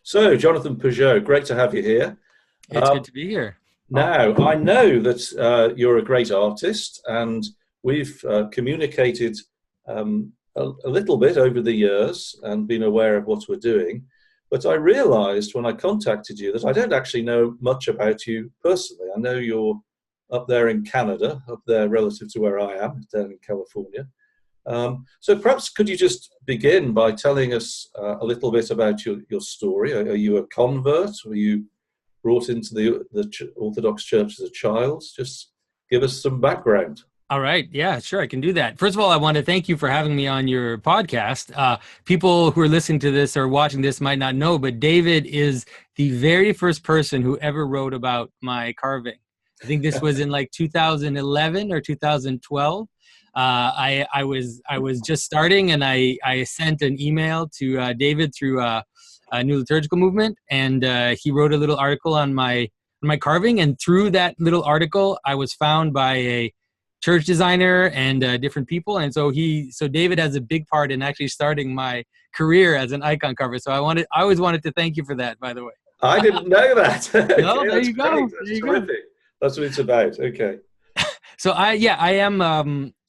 So, Jonathan Pageau, great to have you here. It's good to be here. Now, I know that you're a great artist, and we've communicated a little bit over the years and been aware of what we're doing. But I realized when I contacted you that I don't actually know much about you personally. I know you're up there in Canada, up there relative to where I am, down in California. So perhaps could you just begin by telling us a little bit about your story? Are you a convert? Were you brought into the Orthodox Church as a child? Just give us some background. All right. Yeah, sure. I can do that. First of all, I want to thank you for having me on your podcast. People who are listening to this or watching this might not know, but David is the very first person who ever wrote about my carving. I think this was in like 2011 or 2012. I was just starting, and I sent an email to David through a New Liturgical Movement, and he wrote a little article on my carving. And through that little article, I was found by a church designer and different people, and so David has a big part in actually starting my career as an icon carver. So I always wanted to thank you for that, by the way. I didn't know that. Okay, no, there you go. That's terrific. That's what it's about. Okay. So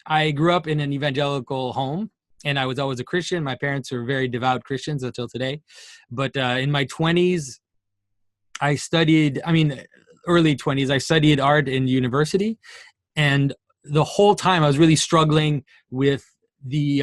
I grew up in an evangelical home, and I was always a Christian. My parents were very devout Christians until today. But in my 20s, early 20s, I studied art in university. And the whole time I was really struggling with the,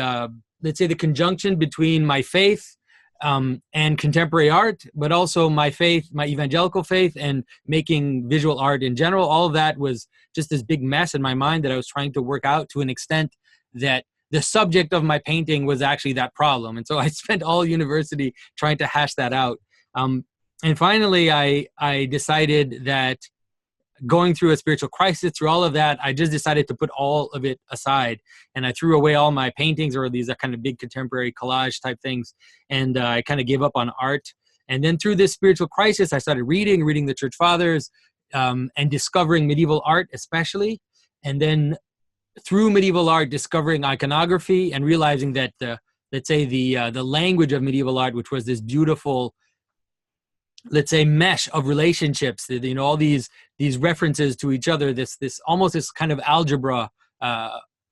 let's say, the conjunction between my faith and contemporary art, but also my faith, my evangelical faith, and making visual art in general. All of that was just this big mess in my mind that I was trying to work out, to an extent that the subject of my painting was actually that problem. And so I spent all university trying to hash that out. And finally, I decided that, going through a spiritual crisis, through all of that, I just decided to put all of it aside. And I threw away all my paintings, or these kind of big contemporary collage type things. And I kind of gave up on art. And then through this spiritual crisis, I started reading the Church Fathers, and discovering medieval art especially. And then through medieval art, discovering iconography and realizing that the language of medieval art, which was this beautiful, let's say, mesh of relationships, all these references to each other, this almost this kind of algebra,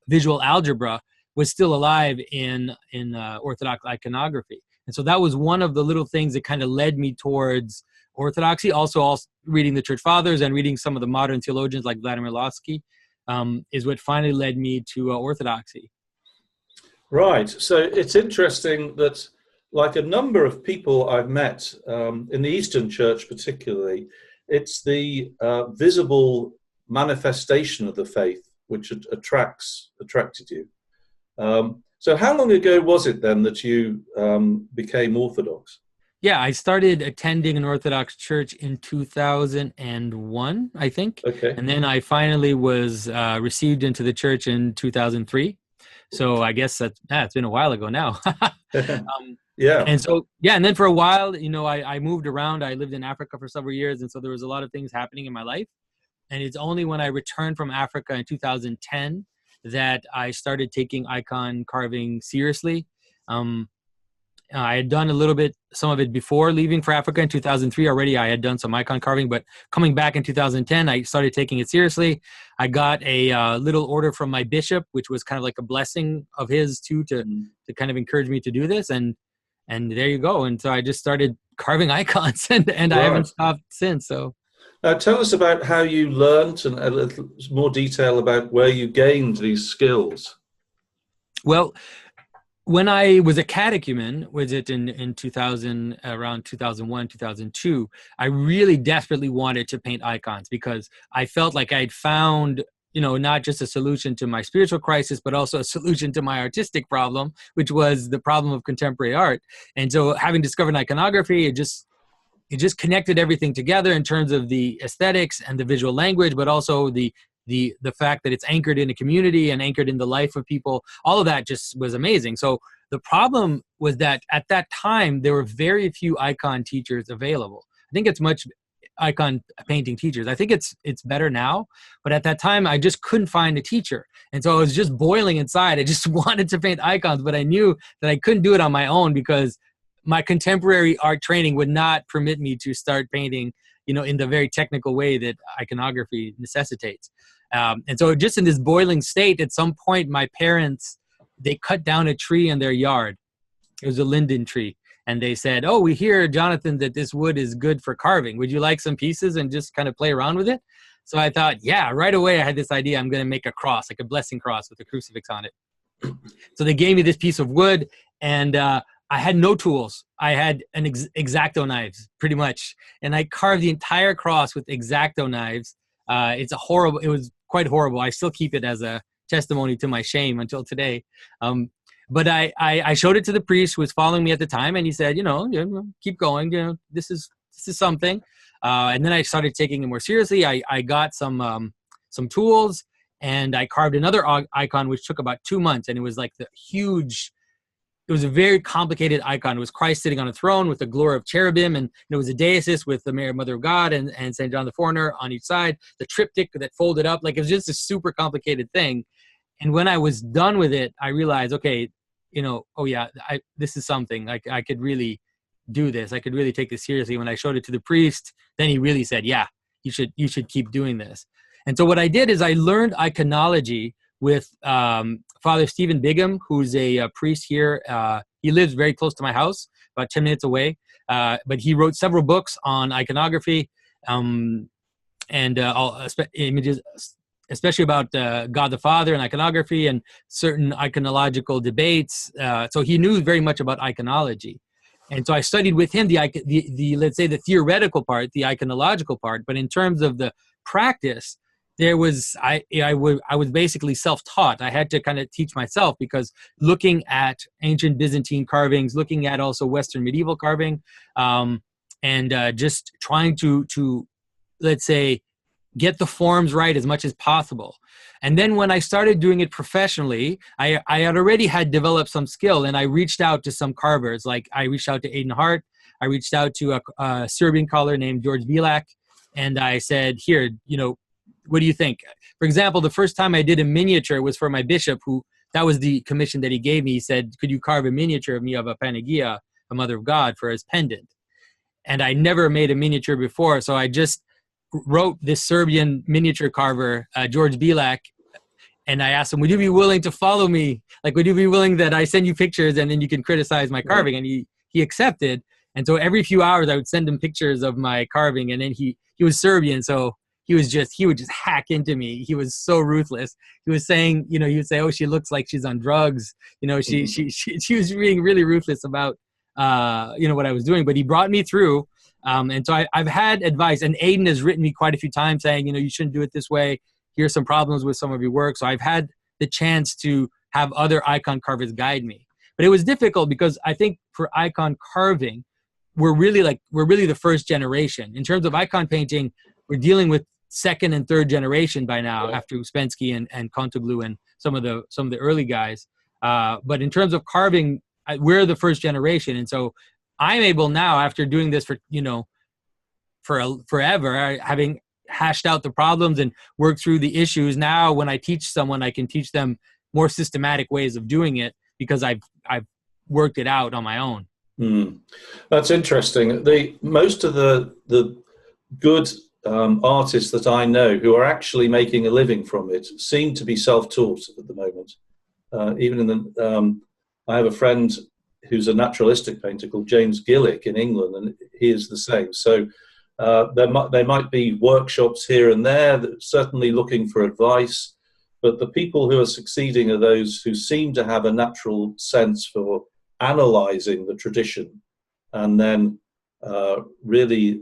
visual algebra, was still alive in Orthodox iconography. And so that was one of the little things that kind of led me towards Orthodoxy. Also reading the Church Fathers and reading some of the modern theologians like Vladimir Lossky is what finally led me to Orthodoxy. Right. So it's interesting that, like a number of people I've met in the Eastern Church particularly, it's the visible manifestation of the faith which attracted you. So how long ago was it then that you became Orthodox? Yeah, I started attending an Orthodox church in 2001, I think. Okay. And then I finally was received into the church in 2003. So I guess it's been a while ago now. Yeah. And so, and then for a while, I moved around. I lived in Africa for several years. And so there was a lot of things happening in my life. And it's only when I returned from Africa in 2010 that I started taking icon carving seriously. I had done some of it before leaving for Africa in 2003 already. I had done some icon carving, but coming back in 2010, I started taking it seriously. I got a little order from my bishop, which was kind of like a blessing of his too, to kind of encourage me to do this. And there you go. And so I just started carving icons, and right. I haven't stopped since. So now tell us about how you learned, and a little more detail about where you gained these skills. Well, when I was a catechumen, was it in 2000, around 2001, 2002, I really desperately wanted to paint icons, because I felt like I'd found, not just a solution to my spiritual crisis, but also a solution to my artistic problem, which was the problem of contemporary art. And so having discovered iconography, it just connected everything together in terms of the aesthetics and the visual language, but also the fact that it's anchored in a community and anchored in the life of people. All of that just was amazing. So the problem was that at that time, there were very few icon teachers available. I think it's much icon painting teachers. I think it's better now, but at that time I just couldn't find a teacher. And so I was just boiling inside. I just wanted to paint icons, but I knew that I couldn't do it on my own, because my contemporary art training would not permit me to start painting, in the very technical way that iconography necessitates. And so just in this boiling state, at some point, my parents, they cut down a tree in their yard. It was a linden tree. And they said, "Oh, we hear, Jonathan, that this wood is good for carving. Would you like some pieces and just kind of play around with it?" So I thought, yeah, right away I had this idea. I'm going to make a cross, like a blessing cross with a crucifix on it. So they gave me this piece of wood, and I had no tools. I had an X-Acto knives, pretty much. And I carved the entire cross with X-Acto knives. It was quite horrible. I still keep it as a testimony to my shame until today. But I showed it to the priest who was following me at the time, and he said, keep going. This is something. And then I started taking it more seriously. I got some tools, and I carved another icon, which took about 2 months. And it was like it was a very complicated icon. It was Christ sitting on a throne with the glory of cherubim, and it was a deicist with the Mary, Mother of God, and St. John the Foreigner on each side, the triptych that folded up. Like, it was just a super complicated thing. And when I was done with it, I realized, okay, this is something. Like, I could really do this. I could really take this seriously. When I showed it to the priest, then he really said, yeah, you should keep doing this. And so what I did is I learned iconology with Father Stephen Bigham, who's a priest here. He lives very close to my house, about 10 minutes away. But he wrote several books on iconography and images, especially about God the Father and iconography and certain iconological debates. So he knew very much about iconology. And so I studied with him the let's say the theoretical part, the iconological part. But in terms of the practice, I was basically self-taught. I had to kind of teach myself, because looking at ancient Byzantine carvings, looking at also Western medieval carving, and just trying to let's say get the forms right as much as possible. And then when I started doing it professionally, I had already developed some skill, and I reached out to some carvers. Like, I reached out to Aidan Hart. I reached out to a Serbian caller named George Bilak, and I said, here, what do you think? For example, the first time I did a miniature was for my bishop, that was the commission that he gave me. He said, could you carve a miniature of me of a Panagia, a Mother of God, for his pendant? And I never made a miniature before, so I just wrote this Serbian miniature carver, George Bilak, and I asked him, would you be willing to follow me? Like, would you be willing that I send you pictures and then you can criticize my carving? And he accepted. And so every few hours I would send him pictures of my carving, and then he was Serbian, so he would just hack into me. He was so ruthless. He was saying, he would say, "Oh, she looks like she's on drugs." She was being really ruthless about, what I was doing. But he brought me through. And so I've had advice, and Aidan has written me quite a few times saying, you shouldn't do it this way. Here's some problems with some of your work. So I've had the chance to have other icon carvers guide me. But it was difficult, because I think for icon carving, we're really the first generation. In terms of icon painting, we're dealing with second and third generation by now, after Uspensky and Contoglou and some of the early guys. But in terms of carving, we're the first generation. And so I'm able now, after doing this for forever, having hashed out the problems and worked through the issues. Now, when I teach someone, I can teach them more systematic ways of doing it, because I've worked it out on my own. That's interesting. Most of the good artists that I know who are actually making a living from it seem to be self-taught at the moment. I have a friend who's a naturalistic painter called James Gillick in England, and he is the same. So there might be workshops here and there, that certainly looking for advice, but the people who are succeeding are those who seem to have a natural sense for analyzing the tradition and then really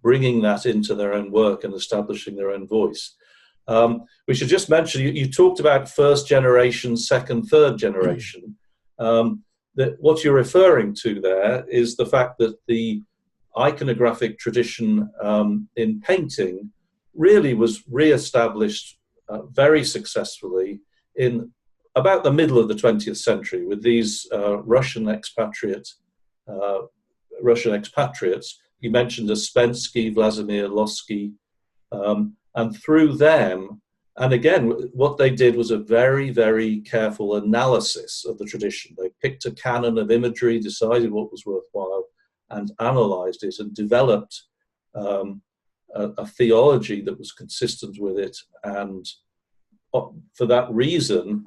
bringing that into their own work and establishing their own voice. We should just mention, you talked about first generation, second, third generation. That what you're referring to there is the fact that the iconographic tradition in painting really was re-established very successfully in about the middle of the 20th century with these Russian expatriates. You mentioned Uspensky, Vladimir Lossky, and through them, And again, what they did was a very, very careful analysis of the tradition. They picked a canon of imagery, decided what was worthwhile, and analyzed it, and developed a theology that was consistent with it. And for that reason,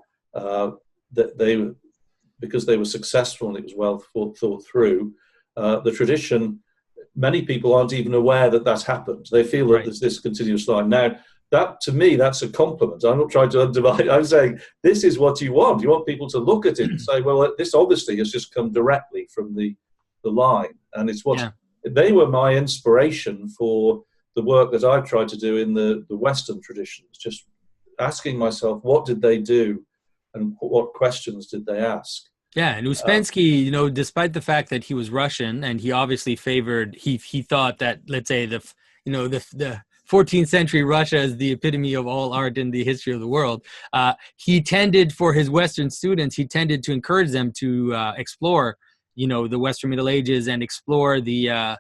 because they were successful and it was well thought through, the tradition, many people aren't even aware that that's happened. They feel that there's this continuous line. Now, that, to me, that's a compliment. I'm not trying to undermine. I'm saying this is what you want. You want people to look at it and say, well, this obviously has just come directly from the line. And it's what they were my inspiration for the work that I've tried to do in the Western traditions, just asking myself, what did they do and what questions did they ask? Yeah, and Uspensky, despite the fact that he was Russian and he obviously favored, he thought that, let's say, the 14th century Russia is the epitome of all art in the history of the world. He tended, for his Western students, he tended to encourage them to explore, the Western Middle Ages and explore the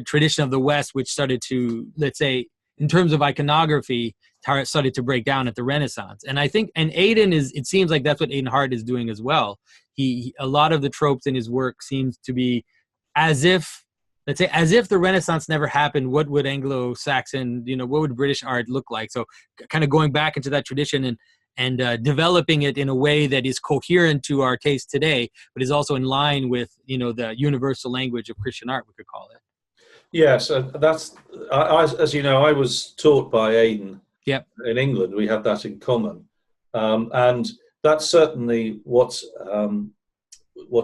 tradition of the West, which started to, let's say, in terms of iconography, started to break down at the Renaissance. And I think, and Aidan it seems like that's what Aidan Hart is doing as well. A lot of the tropes in his work seems to be as if the Renaissance never happened. What would Anglo-Saxon, what would British art look like? So kind of going back into that tradition and developing it in a way that is coherent to our taste today, but is also in line with, the universal language of Christian art, we could call it. Yes, that's, as you know, I was taught by Aidan. Yep. In England, we have that in common, and that's certainly what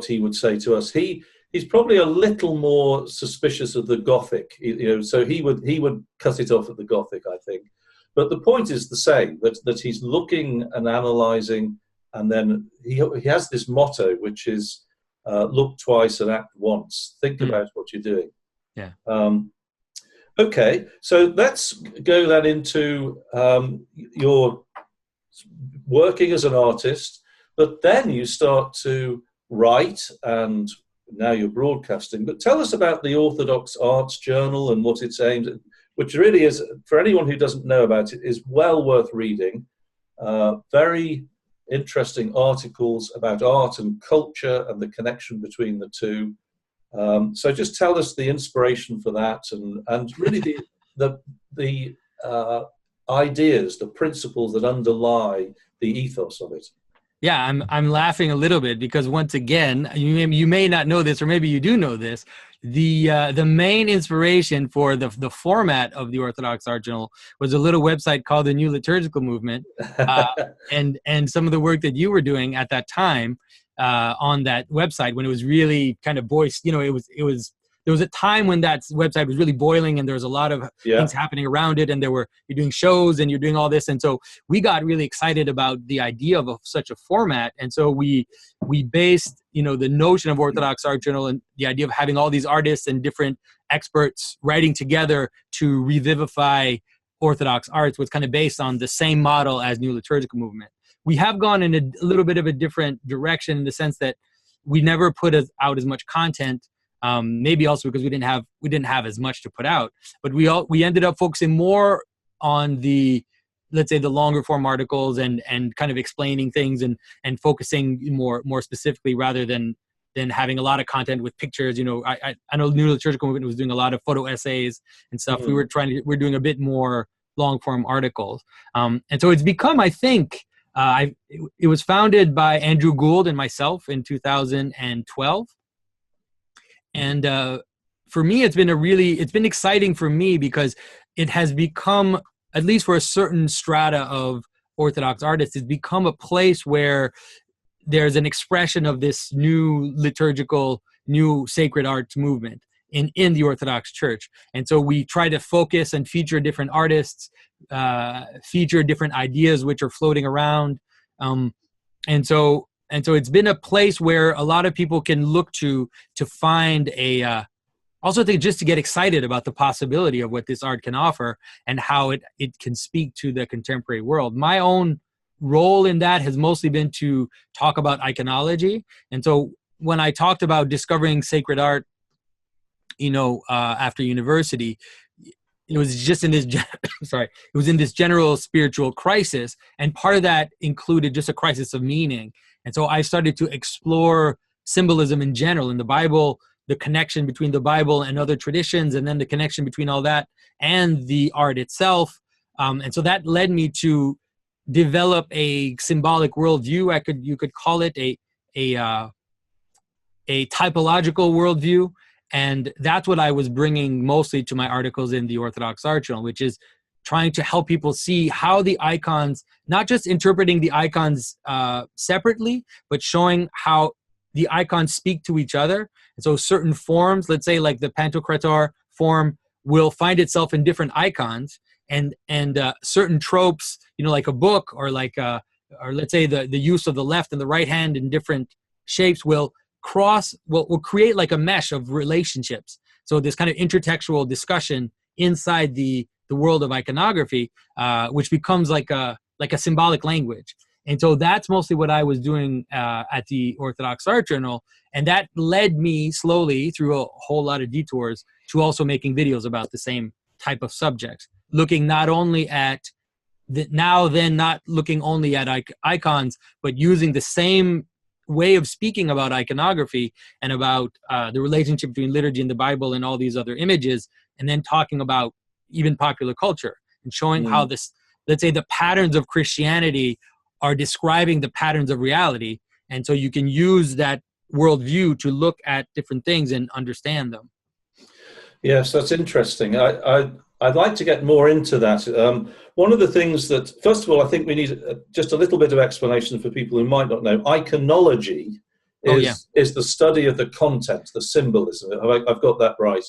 he would say to us. He's probably a little more suspicious of the Gothic, so he would cut it off at the Gothic, I think. But the point is the same, that he's looking and analysing, and then he has this motto, which is look twice and act once. Think about what you're doing. Yeah. Okay, so let's go then into your working as an artist, but then you start to write, and now you're broadcasting. But tell us about the Orthodox Arts Journal and what it's aimed at, which really is, for anyone who doesn't know about it, is well worth reading. Very interesting articles about art and culture and the connection between the two. So just tell us the inspiration for that, and really the ideas, the principles that underlie the ethos of it. Yeah, I'm laughing a little bit because, once again, you may not know this, or maybe you do know this. The main inspiration for the format of the Orthodox Art Journal was a little website called the New Liturgical Movement, and some of the work that you were doing at that time. On that website, when it was really kind of there was a time when that website was really boiling, and there was a lot of things happening around it, and you're doing shows and you're doing all this, and so we got really excited about the idea of such a format, and so we based the notion of Orthodox Art Journal and the idea of having all these artists and different experts writing together to revivify Orthodox arts was kind of based on the same model as New Liturgical Movement. We have gone in a little bit of a different direction in the sense that we never put out as much content. Maybe also because we didn't have as much to put out. But we ended up focusing more on the, let's say, the longer form articles and kind of explaining things and focusing more specifically rather than having a lot of content with pictures. I know New Liturgical Movement was doing a lot of photo essays and stuff. Mm. We're doing a bit more long form articles, and so it's become, I think. It was founded by Andrew Gould and myself in 2012. And for me, it's been exciting for me because it has become, at least for a certain strata of Orthodox artists, it's become a place where there's an expression of this new liturgical, new sacred arts movement in the Orthodox Church. And so we try to focus and feature different artists, feature different ideas which are floating around. And so it's been a place where a lot of people can look to find also just to get excited about the possibility of what this art can offer and how it can speak to the contemporary world. My own role in that has mostly been to talk about iconology. And so when I talked about discovering sacred art, after university, it was just in this sorry, it was in this general spiritual crisis, and part of that included just a crisis of meaning. And so I started to explore symbolism in general in the Bible, the connection between the Bible and other traditions, and then the connection between all that and the art itself. And so that led me to develop a symbolic worldview. You could call it a typological worldview. And that's what I was bringing mostly to my articles in the Orthodox Art Journal, which is trying to help people see how the icons, not just interpreting the icons separately, but showing how the icons speak to each other. And so certain forms, let's say like the Pantocrator form, will find itself in different icons, and certain tropes, like a book, or like or let's say the use of the left and the right hand in different shapes will create like a mesh of relationships. So this kind of intertextual discussion inside the world of iconography, which becomes like a symbolic language. And so that's mostly what I was doing at the Orthodox Art Journal. And that led me slowly through a whole lot of detours to also making videos about the same type of subjects, looking not only at not looking only at icons, but using the same way of speaking about iconography and about the relationship between liturgy and the Bible and all these other images, and then talking about even popular culture and showing how this, let's say, the patterns of Christianity are describing the patterns of reality. And so you can use that worldview to look at different things and understand them. Yes, that's interesting. I'd like to get more into that. One of the things that, first of all, I think we need just a little bit of explanation for people who might not know. Iconology is the study of the content, the symbolism. I've got that right.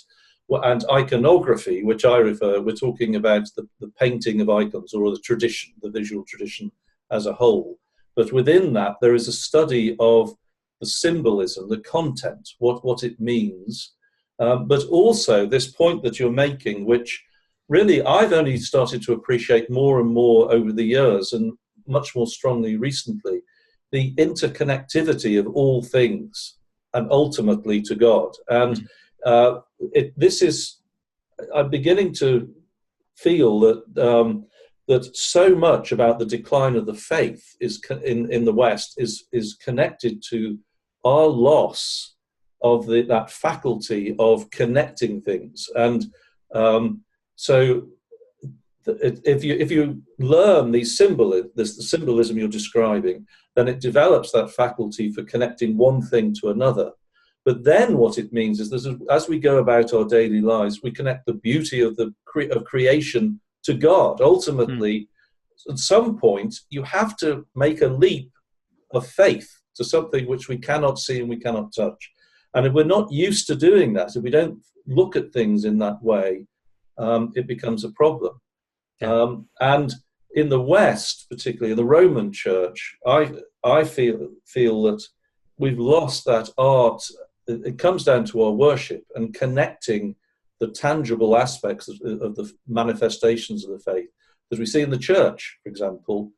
And iconography, which we're talking about the painting of icons, or the tradition, the visual tradition as a whole. But within that, there is a study of the symbolism, the content, what it means. But also this point that you're making, which really I've only started to appreciate more and more over the years, and much more strongly recently, the interconnectivity of all things and ultimately to God. And I'm beginning to feel that that so much about the decline of the faith in the West is connected to our loss of that faculty of connecting things. And so if you learn the symbolism you're describing, then it develops that faculty for connecting one thing to another. But then what it means is that as we go about our daily lives, we connect the beauty of creation to God. Ultimately, at some point, you have to make a leap of faith to something which we cannot see and we cannot touch. And if we're not used to doing that, if we don't look at things in that way, it becomes a problem. Yeah. And in the West, particularly in the Roman Church, I feel that we've lost that art. It comes down to our worship and connecting the tangible aspects of the manifestations of the faith, as we see in the church, for example,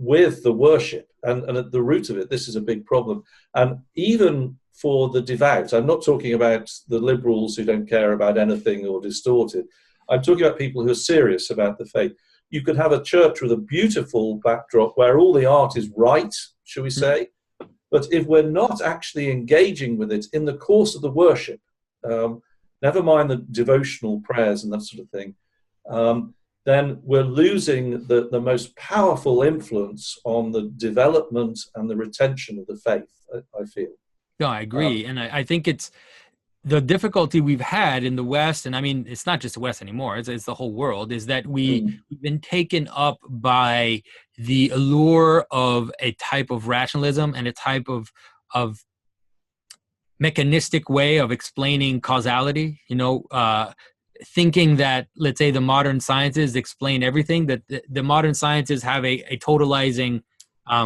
with the worship. And at the root of it, this is a big problem. And even for the devout, I'm not talking about the liberals who don't care about anything or distort it. I'm talking about people who are serious about the faith. You could have a church with a beautiful backdrop where all the art is right, shall we say, but if we're not actually engaging with it in the course of the worship, never mind the devotional prayers and that sort of thing, then we're losing the most powerful influence on the development and the retention of the faith, I feel. No, I agree. And I think it's the difficulty we've had in the West, and I mean, it's not just the West anymore, it's the whole world, is that we've been taken up by the allure of a type of rationalism and a type of mechanistic way of explaining causality, thinking that, let's say, the modern sciences explain everything, that the modern sciences have a totalizing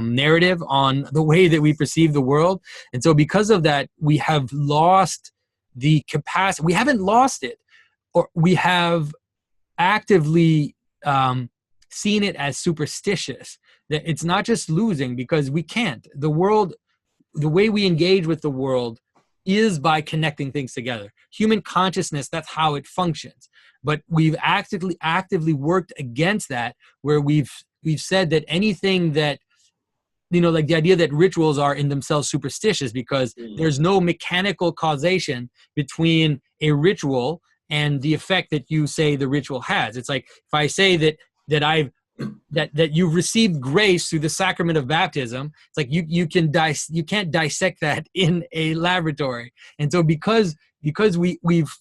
narrative on the way that we perceive the world. And so because of that, we have lost the capacity. We haven't lost it, or we have actively seen it as superstitious. That it's not just losing, because we can't. The world, the way we engage with the world is by connecting things together. Human consciousness, that's how it functions. But we've actively worked against that, where we've said that anything that, like the idea that rituals are in themselves superstitious, because there's no mechanical causation between a ritual and the effect that you say the ritual has. It's like if I say that you've received grace through the sacrament of baptism, it's like you can't dissect that in a laboratory. And so because we've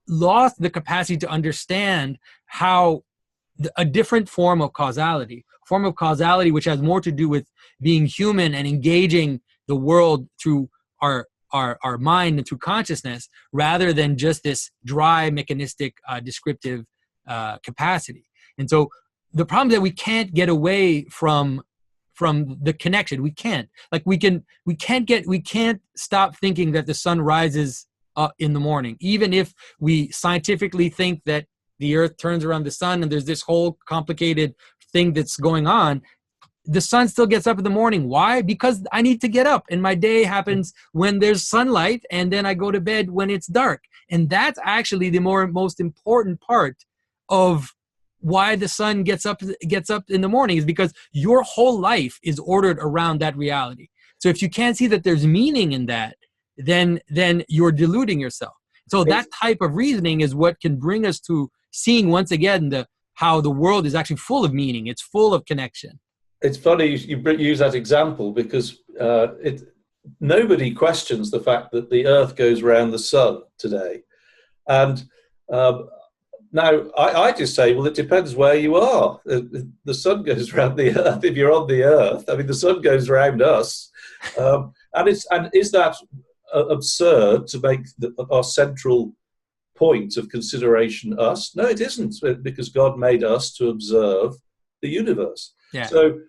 lost the capacity to understand how a different form of causality which has more to do with being human and engaging the world through our mind and through consciousness, rather than just this dry mechanistic descriptive capacity. And so the problem is that we can't get away from the connection. We can't stop thinking that the sun rises in the morning, even if we scientifically think that the earth turns around the sun and there's this whole complicated thing that's going on. The sun still gets up in the morning. Why? Because I need to get up, and my day happens when there's sunlight, and then I go to bed when it's dark. And that's actually the most important part of why the sun gets up in the morning, is because your whole life is ordered around that reality. So if you can't see that there's meaning in that, then you're deluding yourself. So that type of reasoning is what can bring us to seeing once again how the world is actually full of meaning. It's full of connection. It's funny you use that example, because nobody questions the fact that the earth goes around the sun today. And now, I just say, well, it depends where you are. The sun goes around the earth if you're on the earth. I mean, the sun goes around us. And is that absurd to make our central point of consideration us? No, it isn't, because God made us to observe the universe. Yeah. So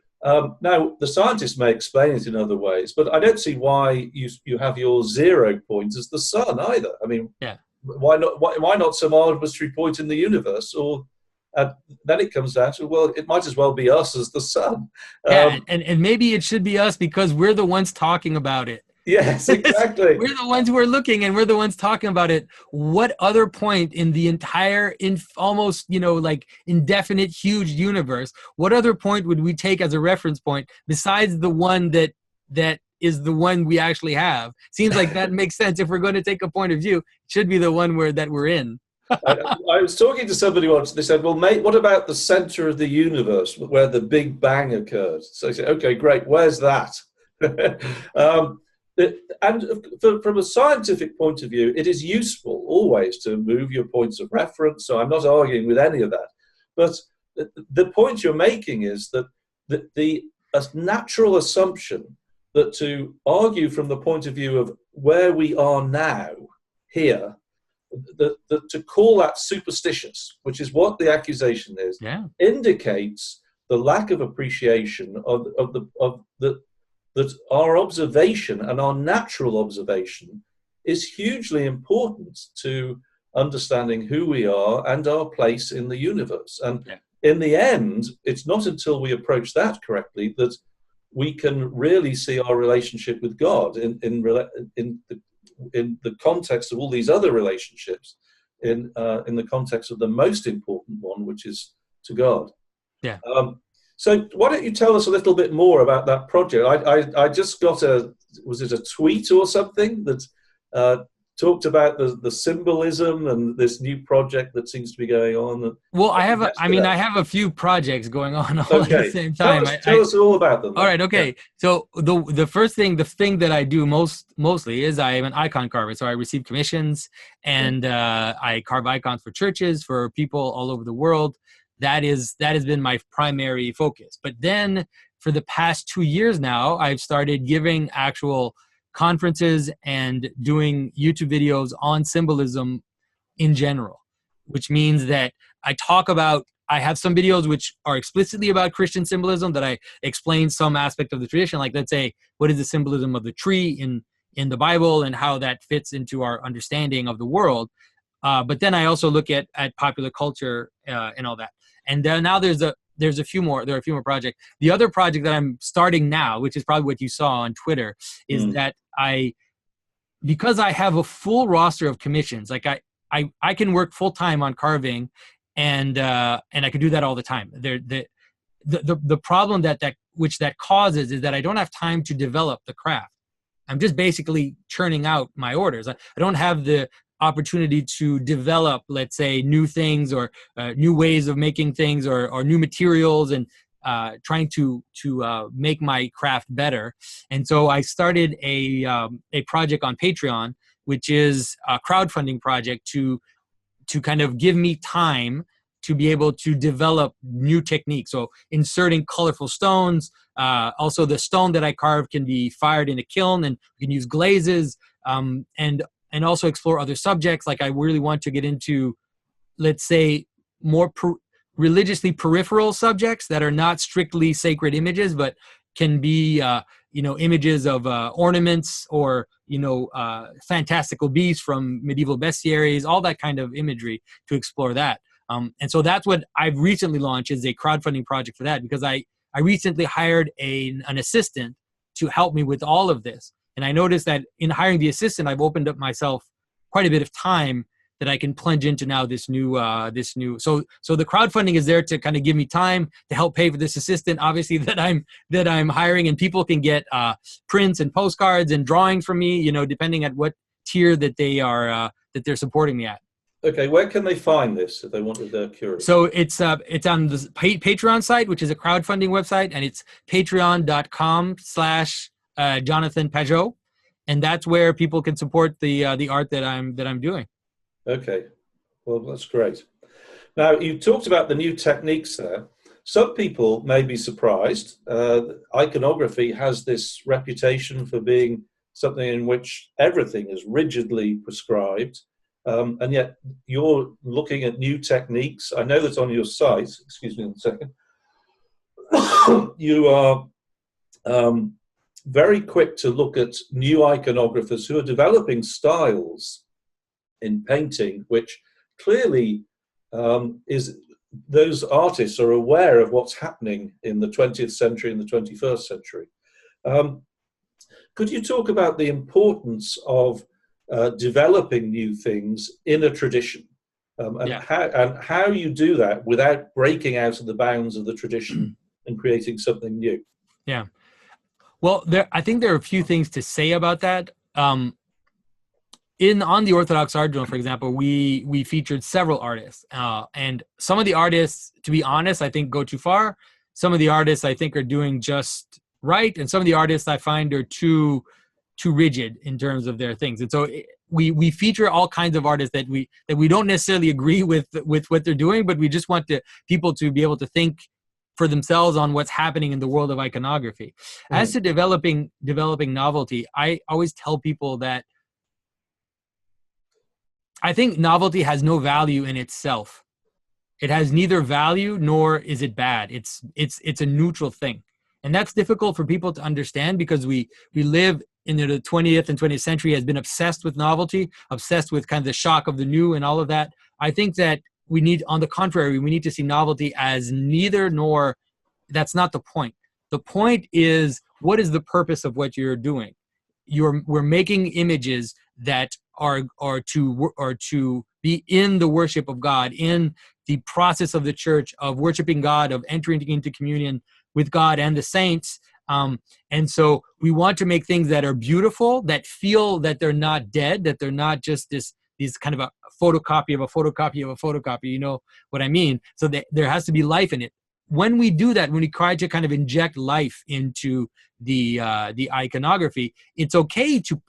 now the scientists may explain it in other ways, but I don't see why you have your 0 point as the sun either. I mean, yeah. Why not some arbitrary point in the universe? Or then it comes down to, well, it might as well be us as the sun. Yeah, and maybe it should be us because we're the ones talking about it. Yes, exactly. We're the ones who are looking, and we're the ones talking about it. What other point in the entire, almost, like indefinite, huge universe, what other point would we take as a reference point besides the one that is the one we actually have? Seems like that makes sense. If we're going to take a point of view, it should be the one that we're in. I was talking to somebody once. They said, well, mate, what about the center of the universe where the Big Bang occurred? So I said, okay, great. Where's that? And from a scientific point of view, it is useful always to move your points of reference. So I'm not arguing with any of that. But the point you're making is that the natural assumption that to argue from the point of view of where we are now, here, that to call that superstitious, which is what the accusation is, indicates the lack of appreciation that our observation and our natural observation is hugely important to understanding who we are and our place in the universe. And in the end, it's not until we approach that correctly that we can really see our relationship with God in the context of all these other relationships, in the context of the most important one, which is to God. Yeah. So why don't you tell us a little bit more about that project? I just got was it a tweet or something that talked about the symbolism and this new project that seems to be going on. Well, I have a few projects going on all at the same time. Tell us all about them. All right. Okay. Yeah. So the thing that I do mostly is I am an icon carver. So I receive commissions and I carve icons for churches, for people all over the world. That has been my primary focus. But then for the past 2 years now, I've started giving actual conferences and doing YouTube videos on symbolism in general, which means that I have some videos which are explicitly about Christian symbolism, that I explain some aspect of the tradition, like let's say, what is the symbolism of the tree in the Bible and how that fits into our understanding of the world. But then I also look at popular culture and all that. And now there are a few more projects. The other project that I'm starting now, which is probably what you saw on Twitter, is that because I have a full roster of commissions, like I can work full time on carving, and I can do that all the time. The problem that causes is that I don't have time to develop the craft. I'm just basically churning out my orders. I don't have the opportunity to develop, let's say, new things or new ways of making things or new materials and trying to make my craft better. And so I started a project on Patreon, which is a crowdfunding project to kind of give me time to be able to develop new techniques. So inserting colorful stones. Also, the stone that I carve can be fired in a kiln, and you can use glazes, and also explore other subjects. Like I really want to get into, let's say, more religiously peripheral subjects that are not strictly sacred images, but can be, images of ornaments or, fantastical beasts from medieval bestiaries, all that kind of imagery, to explore that. And so that's what I've recently launched, is a crowdfunding project for that, because I recently hired an assistant to help me with all of this. And I noticed that in hiring the assistant, I've opened up myself quite a bit of time that I can plunge into now this new. So the crowdfunding is there to kind of give me time to help pay for this assistant, obviously, that I'm hiring, and people can get prints and postcards and drawings from me, depending at what tier that they're supporting me at. Okay, where can they find this if they wanted their curious? So it's on the Patreon site, which is a crowdfunding website, and it's patreon.com/Jonathan Pageau, and that's where people can support the art that I'm doing. Okay, well, that's great. Now, you talked about the new techniques there. Some people may be surprised. Iconography has this reputation for being something in which everything is rigidly prescribed. And yet you're looking at new techniques. I know that on your site, excuse me a second, you are very quick to look at new iconographers who are developing styles in painting, which clearly is those artists are aware of what's happening in the 20th century and the 21st century. Could you talk about the importance of developing new things in a tradition, and how you do that without breaking out of the bounds of the tradition and creating something new? Yeah. Well, I think there are a few things to say about that. On the Orthodox Art Journal, for example, we featured several artists, and some of the artists, to be honest, I think go too far. Some of the artists I think are doing just right, and some of the artists I find are too rigid in terms of their things. And so we feature all kinds of artists that we don't necessarily agree with what they're doing, but we just want people to be able to think for themselves on what's happening in the world of iconography. Mm. As to developing novelty, I always tell people that I think novelty has no value in itself. It has neither value nor is it bad. It's a neutral thing. And that's difficult for people to understand, because we live in the 20th and 20th century has been obsessed with novelty, obsessed with kind of the shock of the new and all of that. I think that on the contrary, we need to see novelty as neither nor. That's not the point. The point is, what is the purpose of what you're doing? We're making images that are to be in the worship of God, in the process of the church, of worshiping God, of entering into communion with God and the saints. And so we want to make things that are beautiful, that feel that they're not dead, that they're not just these kind of a photocopy of a photocopy of a photocopy. You know what I mean? So there has to be life in it. When we do that, when we try to kind of inject life into the iconography, it's okay to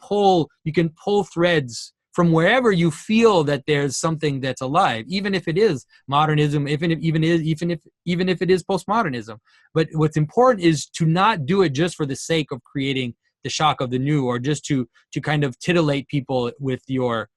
you can pull threads from wherever you feel that there's something that's alive, even if it is modernism, even if it is postmodernism. But what's important is to not do it just for the sake of creating the shock of the new, or just to kind of titillate people with your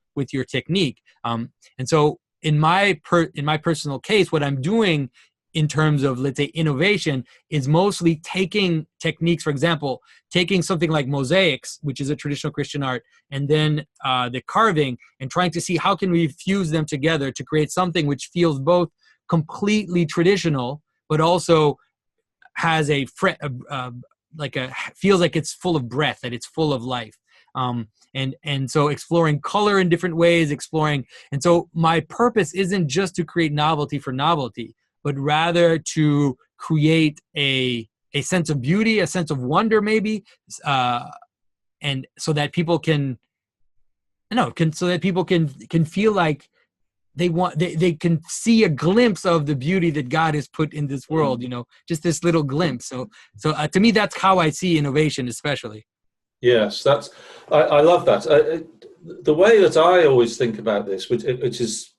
technique. And so in my personal case, what I'm doing in terms of, let's say, innovation is mostly taking techniques, for example, taking something like mosaics, which is a traditional Christian art, and then the carving, and trying to see how can we fuse them together to create something which feels both completely traditional, but also has feels like it's full of breath, that it's full of life. And so exploring color in different ways, and so my purpose isn't just to create novelty for novelty, but rather to create a sense of beauty, a sense of wonder, maybe, and so that people can feel like they can see a glimpse of the beauty that God has put in this world, just this little glimpse. So to me, that's how I see innovation, especially. Yes, I love that. The way that I always think about this, which is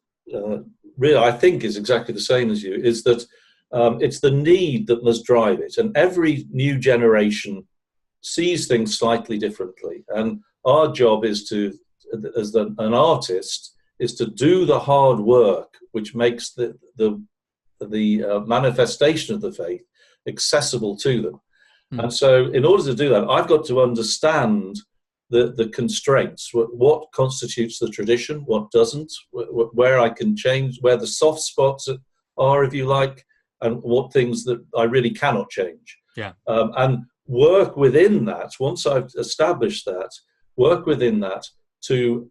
really, I think, is exactly the same as you, is that it's the need that must drive it, and every new generation sees things slightly differently. And our job is to, as an artist, is to do the hard work which makes the manifestation of the faith accessible to them. And so in order to do that, I've got to understand the constraints, what constitutes the tradition, what doesn't, where I can change, where the soft spots are, if you like, and what things that I really cannot change. Yeah. And work within that, once I've established that, work within that to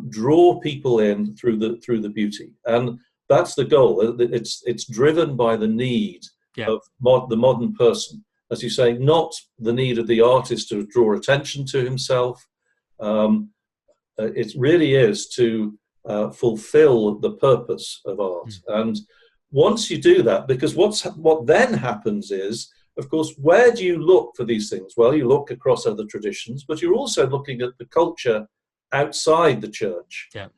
draw people in through the beauty. And that's the goal. It's driven by the need of the modern person. As you say, not the need of the artist to draw attention to himself. It really is to fulfill the purpose of art. And once you do that, because what then happens is, of course, where do you look for these things? Well, you look across other traditions, but you're also looking at the culture outside the church. Yeah.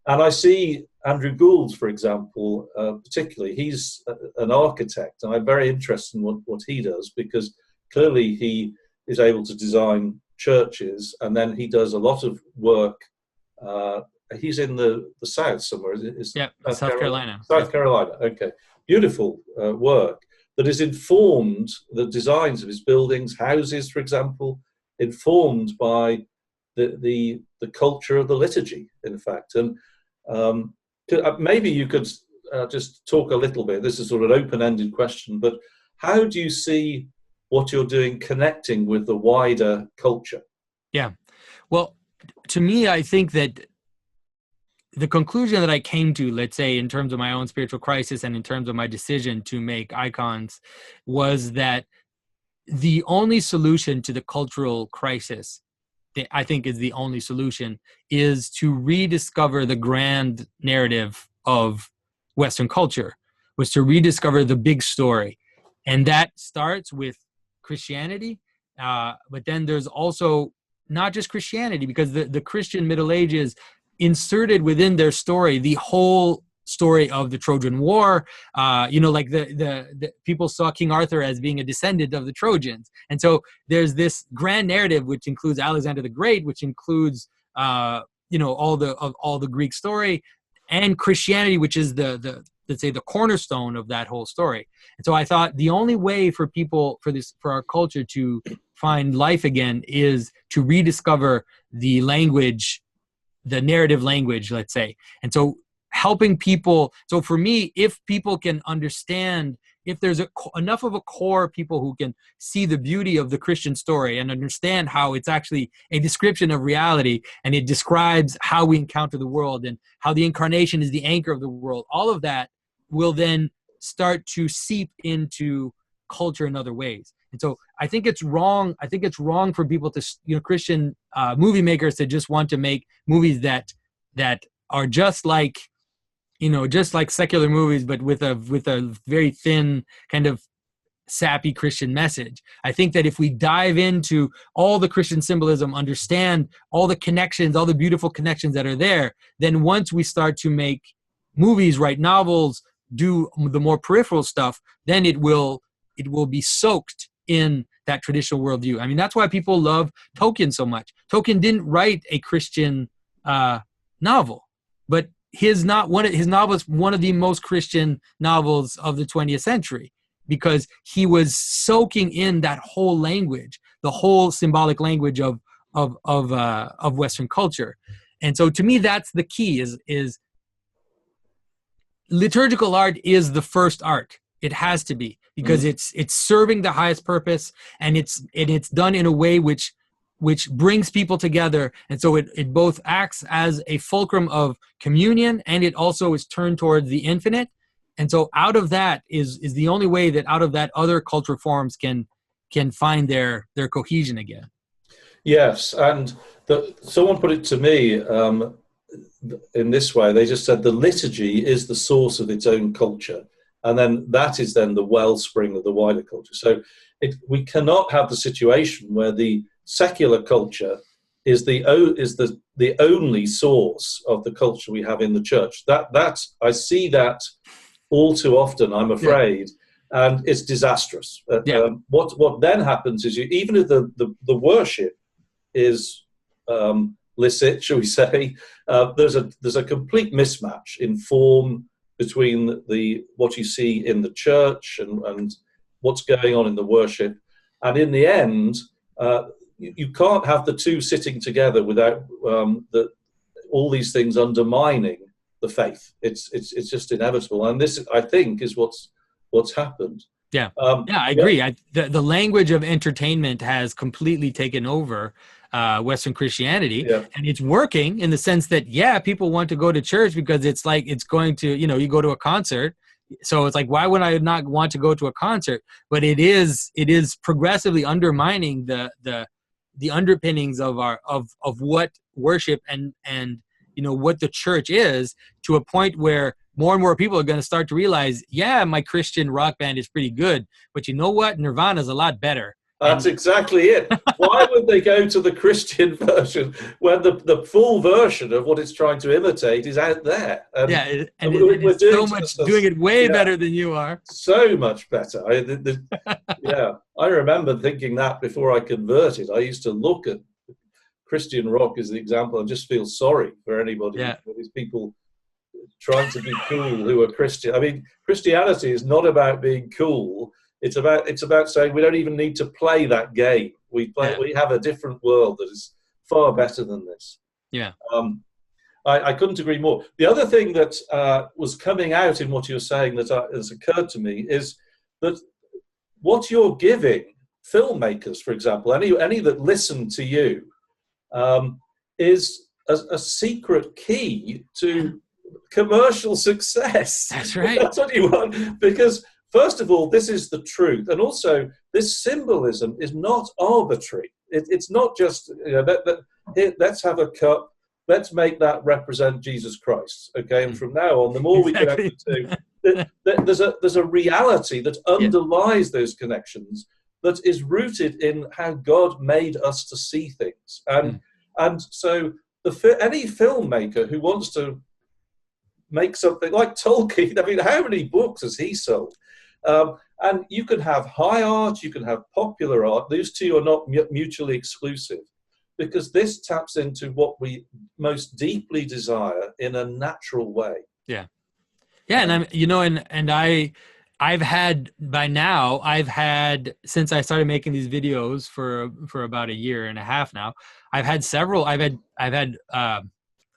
And I see Andrew Gould, for example, particularly, he's an architect, and I'm very interested in what he does, because clearly he is able to design churches, and then he does a lot of work. He's in the South somewhere. South Carolina. South Carolina, okay. Beautiful work that is informed, the designs of his buildings, houses, for example, informed by the culture of the liturgy, in fact. And maybe you could just talk a little bit, this is sort of an open-ended question, but how do you see what you're doing connecting with the wider culture? Yeah. Well, to me, I think that the conclusion that I came to, let's say, in terms of my own spiritual crisis and in terms of my decision to make icons, was that the only solution to the cultural crisis, I think is the only solution, is to rediscover the grand narrative of Western culture, was to rediscover the big story. And that starts with Christianity, but then there's also not just Christianity, because the Christian Middle Ages inserted within their story the whole story of the Trojan War. Like the people saw King Arthur as being a descendant of the Trojans, and so there's this grand narrative which includes Alexander the Great, which includes all the Greek story, and Christianity, which is the let's say the cornerstone of that whole story. And so I thought the only way for our culture to find life again is to rediscover the language, the narrative language, let's say. And so helping people. So for me, if people can understand, if there's enough of a core of people who can see the beauty of the Christian story and understand how it's actually a description of reality, and it describes how we encounter the world and how the incarnation is the anchor of the world, all of that will then start to seep into culture in other ways. And so I think it's wrong. I think it's wrong for people to, Christian movie makers, to just want to make movies that are just like secular movies, but with a very thin kind of sappy Christian message. I think that if we dive into all the Christian symbolism, understand all the connections, all the beautiful connections that are there, then once we start to make movies, write novels, do the more peripheral stuff, then it will be soaked in that traditional worldview. I mean, that's why people love Tolkien so much. Tolkien didn't write a Christian novel, but his novel is one of the most Christian novels of the 20th century, because he was soaking in that whole language, the whole symbolic language of Western culture. And so to me, that's the key, is liturgical art is the first art. It has to be, because it's serving the highest purpose, and it's done in a way which which brings people together. And so it both acts as a fulcrum of communion, and it also is turned towards the infinite. And so out of that is the only way that out of that other cultural forms can find their cohesion again. Yes, and someone put it to me in this way. They just said the liturgy is the source of its own culture, and then that is then the wellspring of the wider culture. So we cannot have the situation where the secular culture is the only source of the culture we have in the church. That I see that all too often, I'm afraid. Yeah. And it's disastrous. What then happens is, even if the worship is licit, shall we say, there's a complete mismatch in form between what you see in the church and what's going on in the worship, and in the end, you can't have the two sitting together without all these things undermining the faith. It's just inevitable, and this, I think, is what's happened. I agree. The language of entertainment has completely taken over Western Christianity, and it's working in the sense that people want to go to church because it's like it's going to, you go to a concert, so it's like, why would I not want to go to a concert? But it is progressively undermining the underpinnings of what worship and what the church is, to a point where more and more people are going to start to realize, my Christian rock band is pretty good, but you know what? Nirvana is a lot better. That's exactly it. Why would they go to the Christian version when the full version of what it's trying to imitate is out there? And we're doing it way better than you are. So much better. I remember thinking that before I converted. I used to look at Christian rock as the example and just feel sorry for anybody. These people trying to be cool who are Christian. I mean, Christianity is not about being cool. It's about saying we don't even need to play that game. We have a different world that is far better than this. I couldn't agree more. The other thing that was coming out in what you're saying that has occurred to me is that what you're giving filmmakers, for example, any that listen to you, is a secret key to commercial success. That's right. That's what you want, because first of all, this is the truth, and also this symbolism is not arbitrary. It's not just let's have a cup, let's make that represent Jesus Christ. Okay, and from now on, the more we connect the two, there's a reality that underlies those connections, that is rooted in how God made us to see things, and so any filmmaker who wants to make something like Tolkien, I mean, how many books has he sold? And you can have high art, you can have popular art. These two are not mutually exclusive, because this taps into what we most deeply desire in a natural way. And I've had since I started making these videos for about a year and a half now, I've had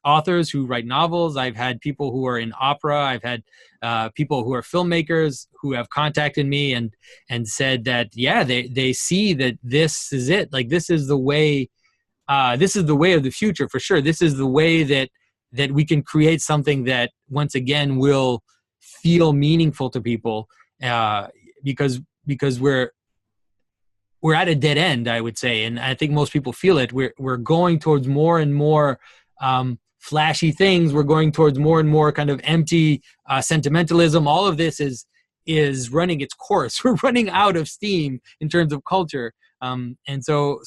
authors who write novels. I've had people who are in opera. I've had people who are filmmakers who have contacted me and said that they see that this is it. Like, this is the way. This is the way of the future for sure. This is the way that we can create something that once again will feel meaningful to people, because we're at a dead end, I would say, and I think most people feel it. We're going towards more and more flashy things. We're going towards more and more kind of empty sentimentalism. All of this is running its course. We're running out of steam in terms of culture, and so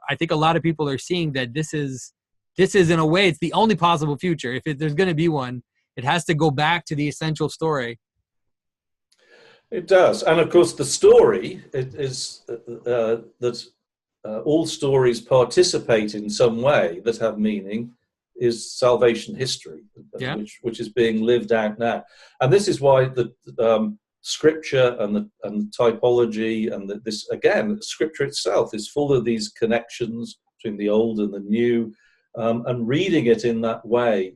I think a lot of people are seeing that this is in a way, it's the only possible future. If there's going to be one, it has to go back to the essential story. It does, and of course, the story is that all stories participate in some way that have meaning. Is salvation history, which is being lived out now, and this is why the scripture and typology and this again, scripture itself is full of these connections between the old and the new, and reading it in that way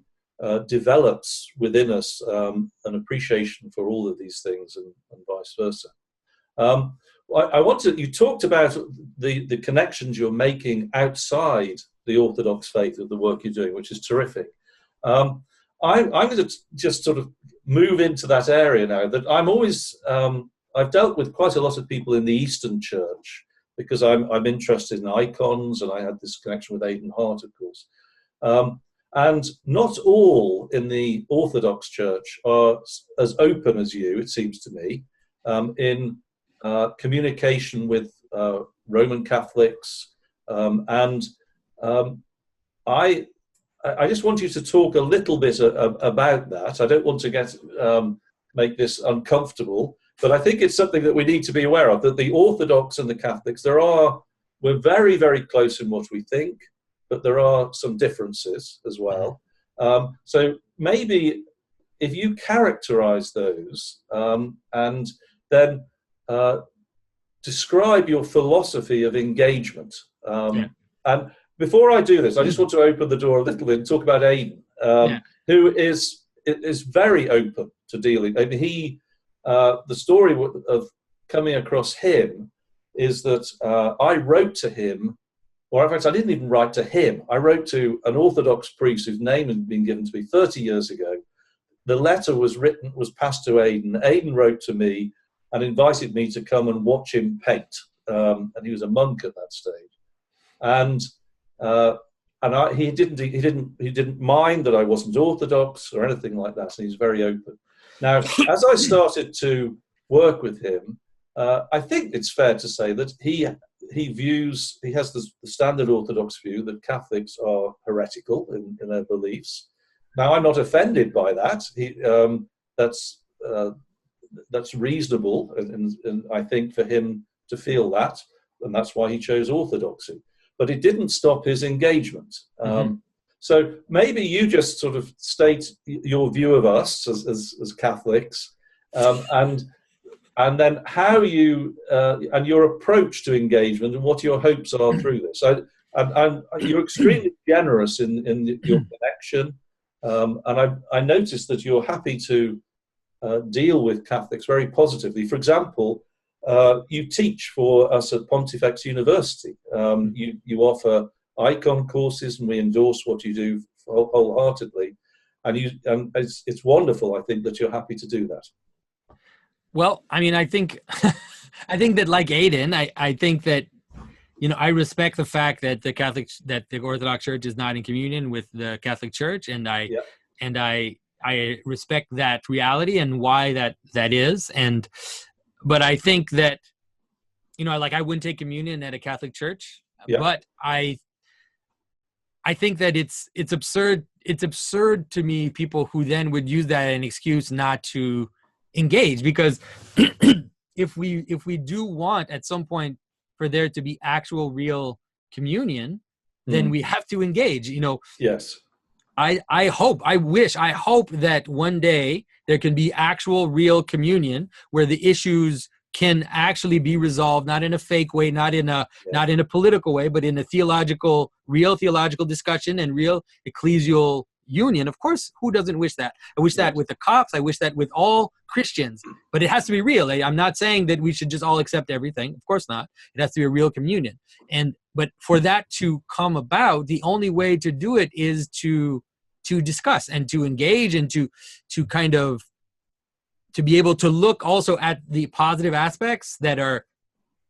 develops within us an appreciation for all of these things, and vice versa. I want to. You talked about the connections you're making outside the Orthodox faith of the work you're doing, which is terrific. I'm going to just sort of move into that area now. That I'm always I've dealt with quite a lot of people in the Eastern Church because I'm interested in icons, and I had this connection with Aidan Hart, of course. And not all in the Orthodox Church are as open as you, it seems to me, in communication with Roman Catholics. And I just want you to talk a little bit about that. I don't want to make this uncomfortable, but I think it's something that we need to be aware of, that the Orthodox and the Catholics, we're very, very close in what we think, but there are some differences as well. So maybe if you characterize those and then describe your philosophy of engagement. And before I do this, I just want to open the door a little bit and talk about Aidan, who is very open to dealing. I mean, the story of coming across him is that I wrote to him, or in fact, I didn't even write to him. I wrote to an Orthodox priest whose name had been given to me 30 years ago. The letter was passed to Aidan. Aidan wrote to me and invited me to come and watch him paint. And he was a monk at that stage. And he didn't mind that I wasn't Orthodox or anything like that. And he's very open. Now, as I started to work with him, I think it's fair to say that he has the standard Orthodox view that Catholics are heretical in their beliefs. Now, I'm not offended by that. That's reasonable, and I think for him to feel that, and that's why he chose Orthodoxy. But it didn't stop his engagement. So maybe you just sort of state your view of us as Catholics, and then how you and your approach to engagement and what your hopes are through this. And you're extremely generous in your connection, and I noticed that you're happy to deal with Catholics very positively. For example, you teach for us at Pontifex University. You offer icon courses, and we endorse what you do wholeheartedly. And it's wonderful, I think, that you're happy to do that. Well, I mean, I think that, like Aidan, I think that, I respect the fact that the Orthodox Church is not in communion with the Catholic Church, and I respect that reality and why that is. But I think that, I wouldn't take communion at a Catholic church, but I think that it's absurd. It's absurd to me, people who then would use that as an excuse not to engage, because if we do want at some point for there to be actual real communion, then we have to engage. Yes. I hope that one day there can be actual real communion where the issues can actually be resolved, not in a fake way, not in a political way, but in a real theological discussion and real ecclesial union. Of course, who doesn't wish that? I wish that with the Copts. I wish that with all Christians, but it has to be real. I'm not saying that we should just all accept everything. Of course not. It has to be a real communion. But for that to come about, the only way to do it is to discuss and to engage and to kind of to be able to look also at the positive aspects that are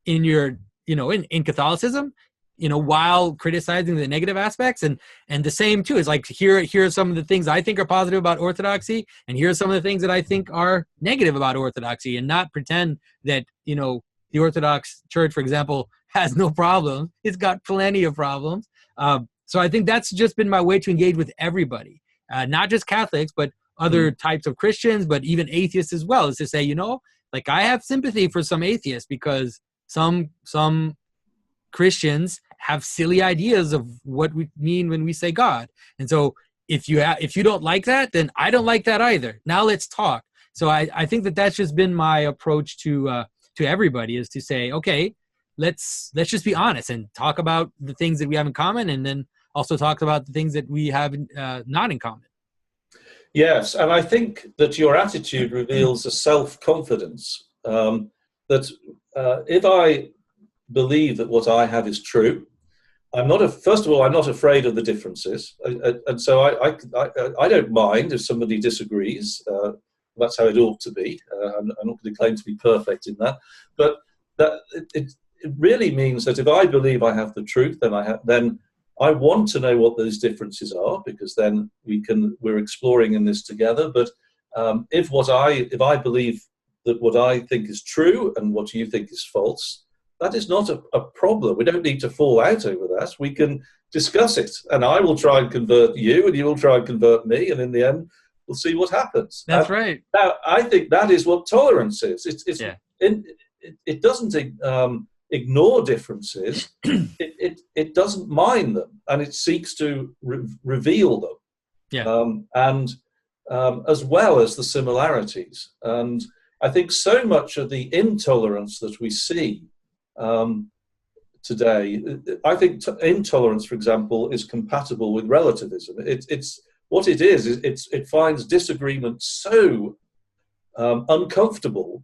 in your, in Catholicism, while criticizing the negative aspects. And the same too is like, here are some of the things I think are positive about Orthodoxy, and here are some of the things that I think are negative about Orthodoxy, and not pretend that, the Orthodox Church, for example, has no problems. It's got plenty of problems. So I think that's just been my way to engage with everybody, not just Catholics, but other types of Christians, but even atheists as well, is to say, I have sympathy for some atheists, because some Christians have silly ideas of what we mean when we say God. And so if you don't like that, then I don't like that either. Now let's talk. So I think that that's just been my approach to everybody, is to say, okay, let's just be honest and talk about the things that we have in common, and then also talk about the things that we have not in common. Yes, and I think that your attitude reveals a self-confidence that if I believe that what I have is true, first of all, I'm not afraid of the differences. And so I don't mind if somebody disagrees. That's how it ought to be. I'm not going to claim to be perfect in that. But it really means that if I believe I have the truth, then I want to know what those differences are, because then we're exploring in this together. But if I believe that what I think is true and what you think is false, that is not a problem. We don't need to fall out over that. We can discuss it, and I will try and convert you, and you will try and convert me, and in the end, we'll see what happens. That's right. Now, I think that is what tolerance is. It doesn't ignore differences. It doesn't mind them, and it seeks to reveal them. Yeah. As well as the similarities. And I think so much of the intolerance that we see today, I think intolerance, for example, is compatible with relativism. It's what it is. It finds disagreement so uncomfortable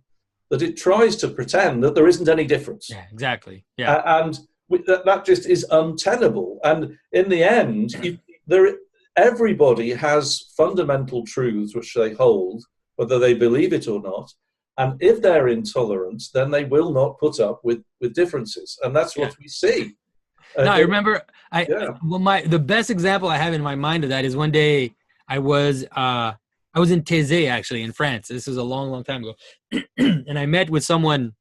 that it tries to pretend that there isn't any difference. Yeah, exactly. Yeah, and that just is untenable. And in the end, everybody has fundamental truths which they hold, whether they believe it or not. And if they're intolerant, then they will not put up with differences. And that's what we see. No, I remember the best example I have in my mind of that is one day I was in Thésée, actually, in France. This was a long, long time ago. And I met with someone,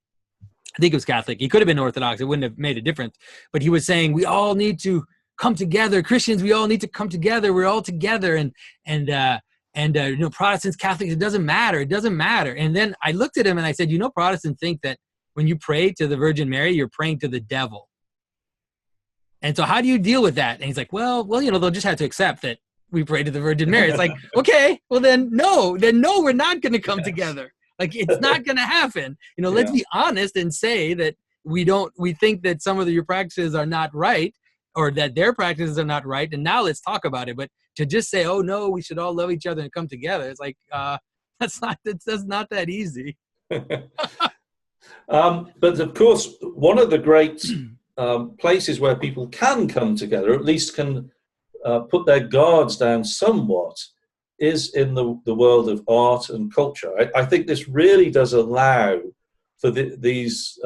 I think it was Catholic. He could have been Orthodox. It wouldn't have made a difference. But he was saying, we all need to come together. Christians, we all need to come together. We're all together. And Protestants, Catholics, it doesn't matter. It doesn't matter. And then I looked at him and I said, Protestants think that when you pray to the Virgin Mary, you're praying to the devil. And so how do you deal with that? And he's like, well, they'll just have to accept that we pray to the Virgin Mary. It's like, okay, well then no, we're not going to come together. Like, it's not going to happen. Let's be honest and say that we think that some of your practices are not right, or that their practices are not right. And now let's talk about it. But to just say, oh no, we should all love each other and come together. It's like, that's not that easy. But of course, one of the great places where people can come together, at least can put their guards down somewhat, is in the world of art and culture. I think this really does allow for these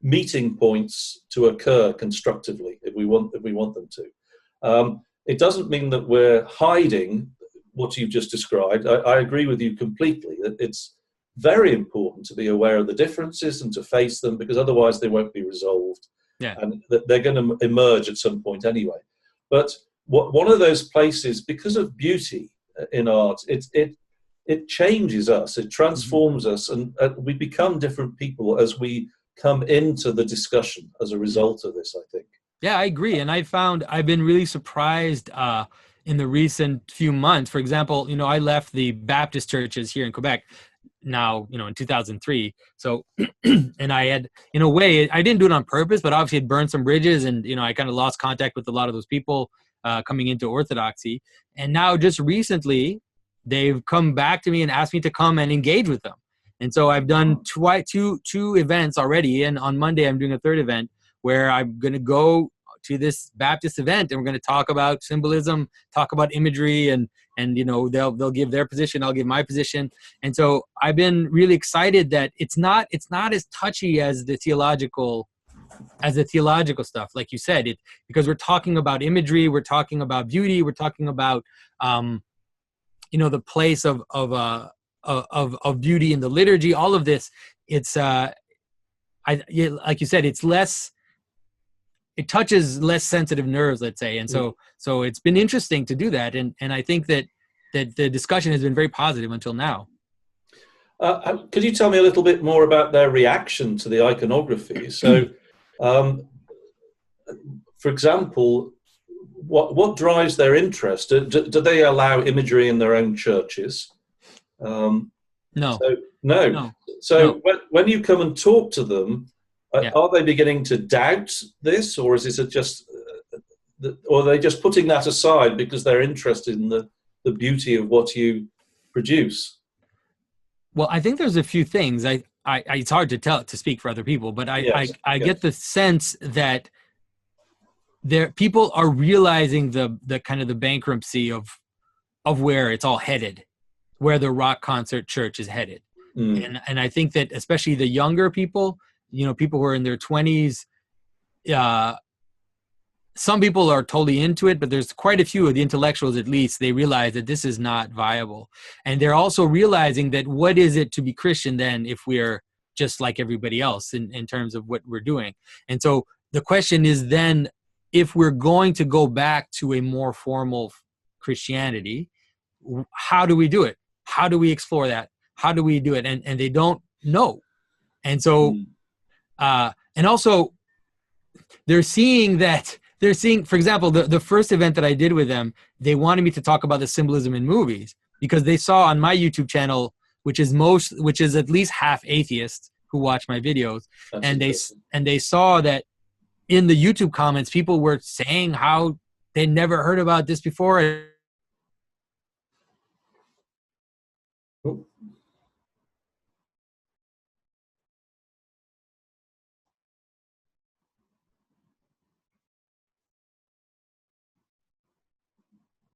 meeting points to occur constructively if we want them to. It doesn't mean that we're hiding what you've just described. I agree with you completely that it's very important to be aware of the differences and to face them, because otherwise they won't be resolved. Yeah. And they're going to emerge at some point anyway. But one of those places, because of beauty in art, it changes us, it transforms us, and we become different people as we come into the discussion as a result of this, I think. Yeah, I agree. And I've been really surprised in the recent few months. For example, I left the Baptist churches here in Quebec now, in 2003. So, and I had, in a way, I didn't do it on purpose, but obviously it burned some bridges, and, I kind of lost contact with a lot of those people coming into Orthodoxy. And now just recently, they've come back to me and asked me to come and engage with them. And so I've done two events already. And on Monday, I'm doing a third event where I'm going to go to this Baptist event, and we're going to talk about symbolism, talk about imagery, and they'll give their position, I'll give my position. And so I've been really excited that it's not as touchy as the theological stuff, like you said, because we're talking about imagery, we're talking about beauty, we're talking about the place of beauty in the liturgy. All of this, it's like you said, it's less. It touches less sensitive nerves, let's say, and so it's been interesting to do that, and I think that the discussion has been very positive until now. Could you tell me a little bit more about their reaction to the iconography? So, for example, what drives their interest? Do they allow imagery in their own churches? No. No. So when you come and talk to them, are they beginning to doubt this, or is it just, or are they just putting that aside because they're interested in the beauty of what you produce? Well, I think there's a few things. it's hard to speak for other people, but Yes, I yes. get the sense that people are realizing the kind of the bankruptcy of where it's all headed, where the rock concert church is headed. And I think that especially the younger people, people who are in their 20s, some people are totally into it, but there's quite a few of the intellectuals, at least, they realize that this is not viable. And they're also realizing that what is it to be Christian then if we're just like everybody else in terms of what we're doing? And so the question is then, if we're going to go back to a more formal Christianity, how do we do it? How do we explore that? How do we do it? And they don't know. And so, and also they're seeing, for example, the first event that I did with them, they wanted me to talk about the symbolism in movies because they saw on my YouTube channel, which is at least half atheists who watch my videos. And they saw that in the YouTube comments, people were saying how they never heard about this before.